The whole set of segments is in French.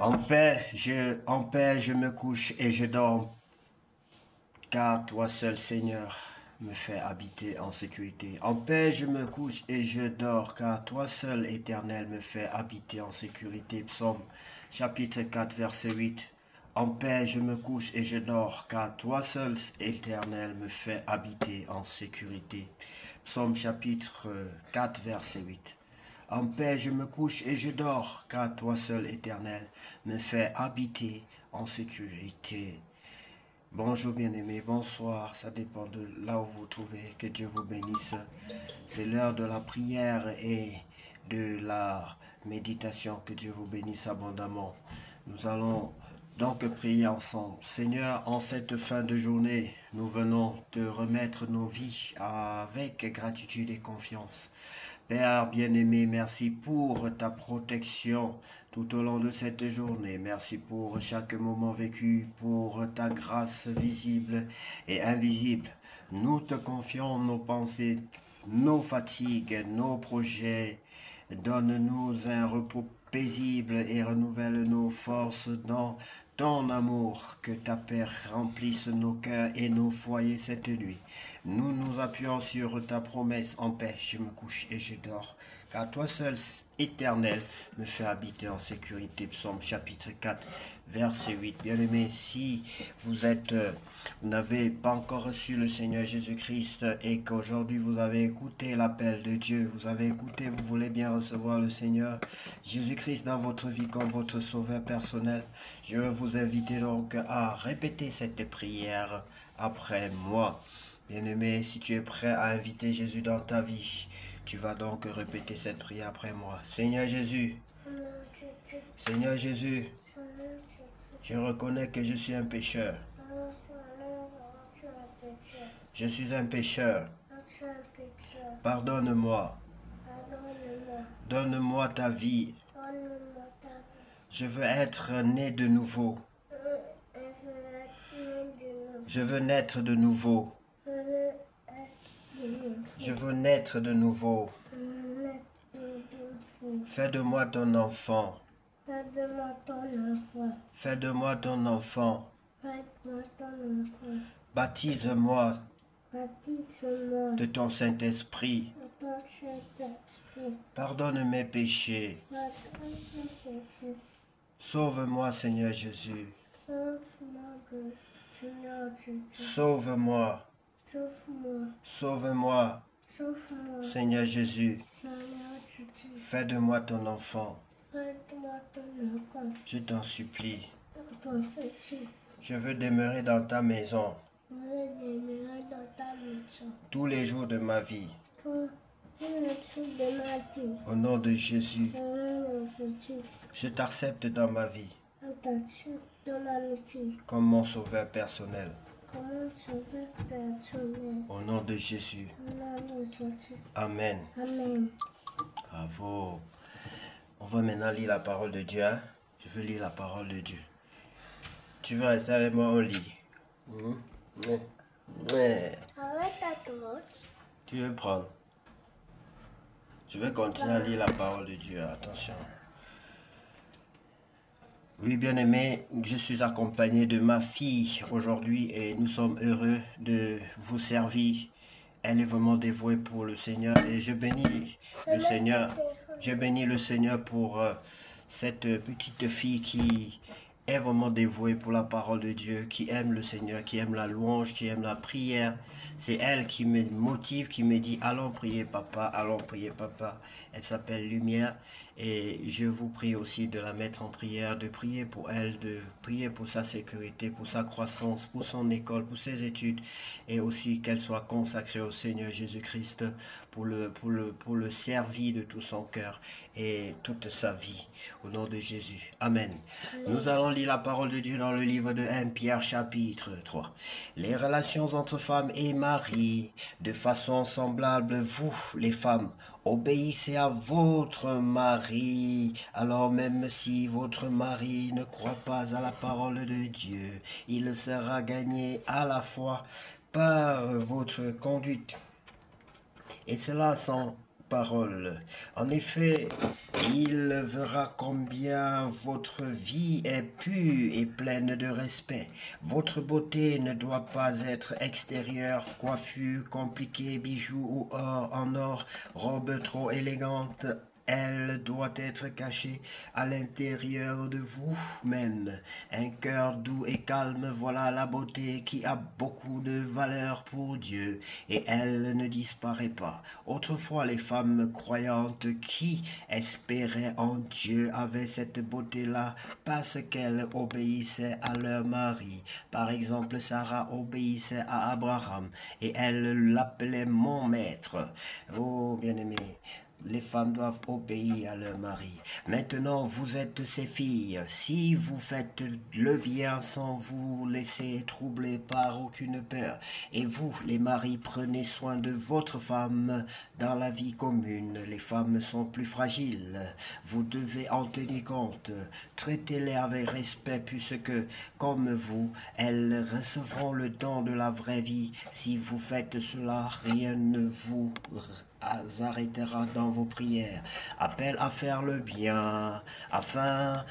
En paix, je me couche et je dors, car toi seul, Seigneur, me fais habiter en sécurité. En paix, je me couche et je dors, car toi seul, Éternel, me fais habiter en sécurité. Psaume chapitre 4, verset 8. En paix, je me couche et je dors, car toi seul, Éternel, me fais habiter en sécurité. Psaume chapitre 4, verset 8. En paix, je me couche et je dors, car toi seul, Éternel, me fais habiter en sécurité. Bonjour bien-aimés, bonsoir, ça dépend de là où vous vous trouvez, que Dieu vous bénisse. C'est l'heure de la prière et de la méditation, que Dieu vous bénisse abondamment. Nous allons donc prier ensemble. Seigneur, en cette fin de journée, nous venons te remettre nos vies avec gratitude et confiance. Père bien-aimé, merci pour ta protection tout au long de cette journée. Merci pour chaque moment vécu, pour ta grâce visible et invisible. Nous te confions nos pensées, nos fatigues, nos projets. Donne-nous un repos paisible et renouvelle nos forces dans ton amour. Que ta paix remplisse nos cœurs et nos foyers cette nuit. Nous nous appuyons sur ta promesse. En paix, je me couche et je dors. Car toi seul, Éternel, me fais habiter en sécurité. Psaume chapitre 4, verset 8. Bien-aimés, si vous n'avez pas encore reçu le Seigneur Jésus-Christ et qu'aujourd'hui vous avez écouté l'appel de Dieu, vous avez écouté, vous voulez bien recevoir le Seigneur Jésus-Christ dans votre vie comme votre sauveur personnel, je vais vous inviter donc à répéter cette prière après moi. Bien-aimé, si tu es prêt à inviter Jésus dans ta vie, tu vas donc répéter cette prière après moi. Seigneur Jésus, Seigneur Jésus, je reconnais que je suis un pécheur. Je suis un pécheur. Pardonne-moi. Donne-moi ta vie. Je veux être né de nouveau. Je veux naître de nouveau. Je veux naître de nouveau. Fais de moi ton enfant. Fais de moi ton enfant. Baptise-moi de ton Saint-Esprit. Pardonne mes péchés. Sauve-moi, Seigneur Jésus. Sauve-moi. Sauve-moi. Seigneur Jésus. Fais de moi ton enfant. Je t'en supplie. Je veux demeurer dans ta maison tous les jours de ma vie. Au nom de Jésus, je t'accepte dans ma vie comme mon sauveur personnel. Au nom de Jésus. Amen. Bravo. On va maintenant lire la parole de Dieu. Hein? Je veux lire la parole de Dieu. Tu veux rester avec moi, on lit. Tu veux prendre. Je vais continuer à lire la parole de Dieu. Attention. Oui, bien-aimé, je suis accompagné de ma fille aujourd'hui et nous sommes heureux de vous servir. Elle est vraiment dévouée pour le Seigneur et je bénis le Seigneur. Je bénis le Seigneur pour cette petite fille qui est vraiment dévouée pour la parole de Dieu, qui aime le Seigneur, qui aime la louange, qui aime la prière. C'est elle qui me motive, qui me dit « Allons prier papa, allons prier papa ». Elle s'appelle Lumière et je vous prie aussi de la mettre en prière, de prier pour elle, de prier pour sa sécurité, pour sa croissance, pour son école, pour ses études et aussi qu'elle soit consacrée au Seigneur Jésus-Christ pour le servir de tout son cœur et toute sa vie. Au nom de Jésus. Amen. Nous allons lire la parole de Dieu dans le livre de 1 Pierre chapitre 3. Les relations entre femmes et mari, de façon semblable, vous, les femmes, obéissez à votre mari, alors même si votre mari ne croit pas à la parole de Dieu, il sera gagné à la fois par votre conduite, et cela sans parole. En effet, il verra combien votre vie est pure et pleine de respect. Votre beauté ne doit pas être extérieure, coiffure compliquée, bijoux ou or en or, robe trop élégante. Elle doit être cachée à l'intérieur de vous-même. Un cœur doux et calme, voilà la beauté qui a beaucoup de valeur pour Dieu et elle ne disparaît pas. Autrefois, les femmes croyantes qui espéraient en Dieu avaient cette beauté-là parce qu'elles obéissaient à leur mari. Par exemple, Sarah obéissait à Abraham et elle l'appelait mon maître. Oh, bien-aimé. Les femmes doivent obéir à leur mari. Maintenant, vous êtes ses filles. Si vous faites le bien sans vous laisser troubler par aucune peur, et vous, les maris, prenez soin de votre femme dans la vie commune. Les femmes sont plus fragiles. Vous devez en tenir compte. Traitez-les avec respect puisque, comme vous, elles recevront le don de la vraie vie. Si vous faites cela, rien ne vous arrêtera dans vos prières. Appel à faire le bien, enfin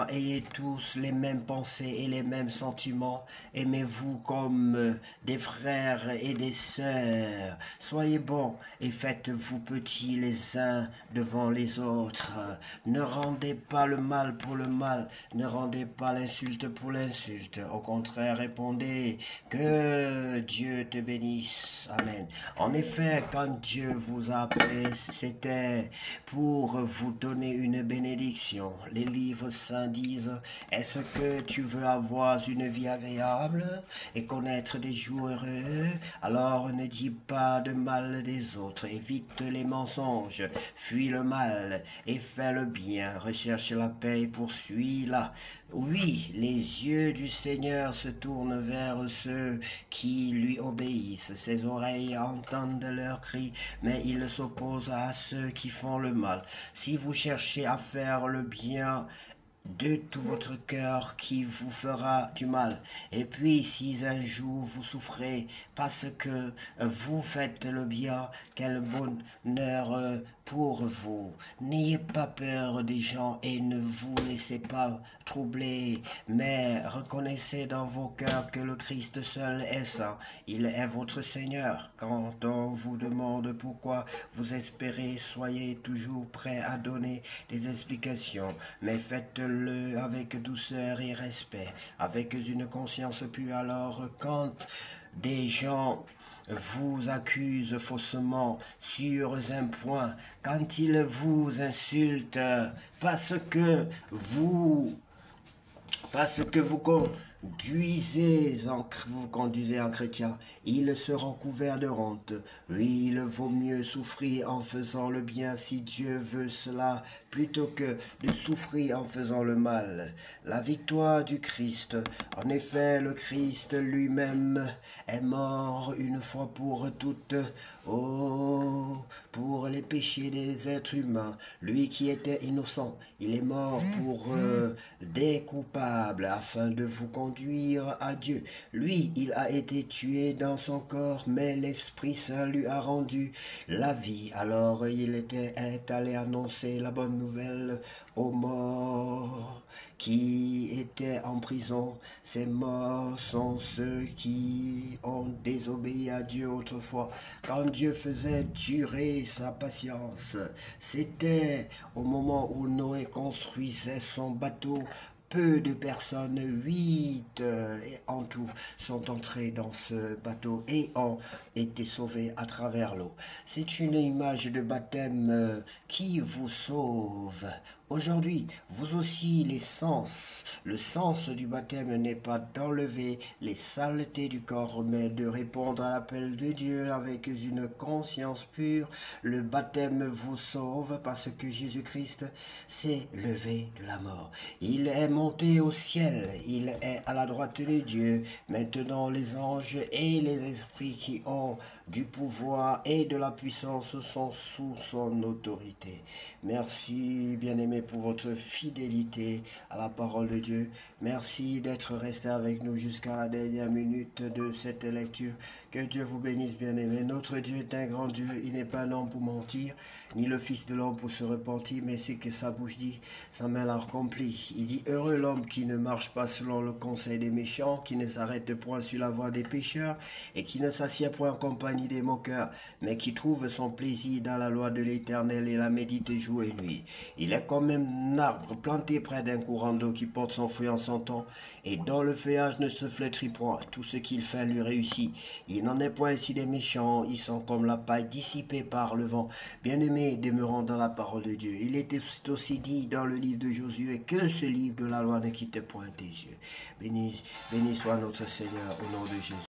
ayez tous les mêmes pensées et les mêmes sentiments. Aimez-vous comme des frères et des sœurs. Soyez bons et faites-vous petits les uns devant les autres. Ne rendez pas le mal pour le mal, ne rendez pas l'insulte pour l'insulte. Au contraire, répondez que Dieu te bénisse. Amen. En effet, quand Dieu vous a appelé, c'était pour vous donner une bénédiction. Les livres saints disent, est-ce que tu veux avoir une vie agréable et connaître des jours heureux? Alors ne dis pas de mal des autres, évite les mensonges, fuis le mal et fais le bien, recherche la paix et poursuis-la. Oui, les yeux du Seigneur se tournent vers ceux qui lui obéissent. Ses oreilles entendent leurs cris, mais il s'oppose à ceux qui font le mal. Si vous cherchez à faire le bien, de tout votre cœur qui vous fera du mal. Et puis, si un jour vous souffrez parce que vous faites le bien, quel bonheur pour vous. N'ayez pas peur des gens et ne vous laissez pas troubler, mais reconnaissez dans vos cœurs que le Christ seul est saint. Il est votre Seigneur. Quand on vous demande pourquoi vous espérez, soyez toujours prêt à donner des explications, mais faites-le avec douceur et respect, avec une conscience pure. Alors, quand des gens vous accusent faussement sur un point, quand ils vous insultent parce que vous conduisez en chrétien, ils seront couverts de honte. Oui, il vaut mieux souffrir en faisant le bien si Dieu veut cela, plutôt que de souffrir en faisant le mal. La victoire du Christ. En effet, le Christ lui-même est mort une fois pour toutes, oh, pour les péchés des êtres humains. Lui qui était innocent, il est mort pour des coupables, afin de vous conduire à Dieu. Lui, il a été tué dans son corps, mais l'Esprit Saint lui a rendu la vie. Alors il est allé annoncer la bonne nouvelle aux morts qui étaient en prison. Ces morts sont ceux qui ont désobéi à Dieu autrefois. Quand Dieu faisait durer sa patience, c'était au moment où Noé construisait son bateau. Peu de personnes, 8 en tout, sont entrées dans ce bateau et ont été sauvées à travers l'eau. C'est une image de baptême qui vous sauve. Aujourd'hui, vous aussi, le sens du baptême n'est pas d'enlever les saletés du corps, mais de répondre à l'appel de Dieu avec une conscience pure. Le baptême vous sauve parce que Jésus-Christ s'est levé de la mort. Il est monté au ciel, il est à la droite de Dieu. Maintenant, les anges et les esprits qui ont du pouvoir et de la puissance sont sous son autorité. Merci, bien-aimés, pour votre fidélité à la parole de Dieu. Dieu. Merci d'être resté avec nous jusqu'à la dernière minute de cette lecture. Que Dieu vous bénisse, bien-aimés. Notre Dieu est un grand Dieu. Il n'est pas un homme pour mentir, ni le Fils de l'homme pour se repentir, mais ce que sa bouche dit, sa main l'a accompli. Il dit, heureux l'homme qui ne marche pas selon le conseil des méchants, qui ne s'arrête point sur la voie des pécheurs, et qui ne s'assied point en compagnie des moqueurs, mais qui trouve son plaisir dans la loi de l'Éternel et la médite jour et nuit. Il est comme un arbre planté près d'un courant d'eau qui porte son fruit en son temps, et dont le feuillage ne se flétrit point. Tout ce qu'il fait lui réussit. Il n'en est point ainsi des méchants, ils sont comme la paille dissipée par le vent. Bien-aimés, demeurons dans la parole de Dieu. Il était aussi dit dans le livre de Josué que ce livre de la loi ne quitte point tes yeux. Béni soit notre Seigneur au nom de Jésus.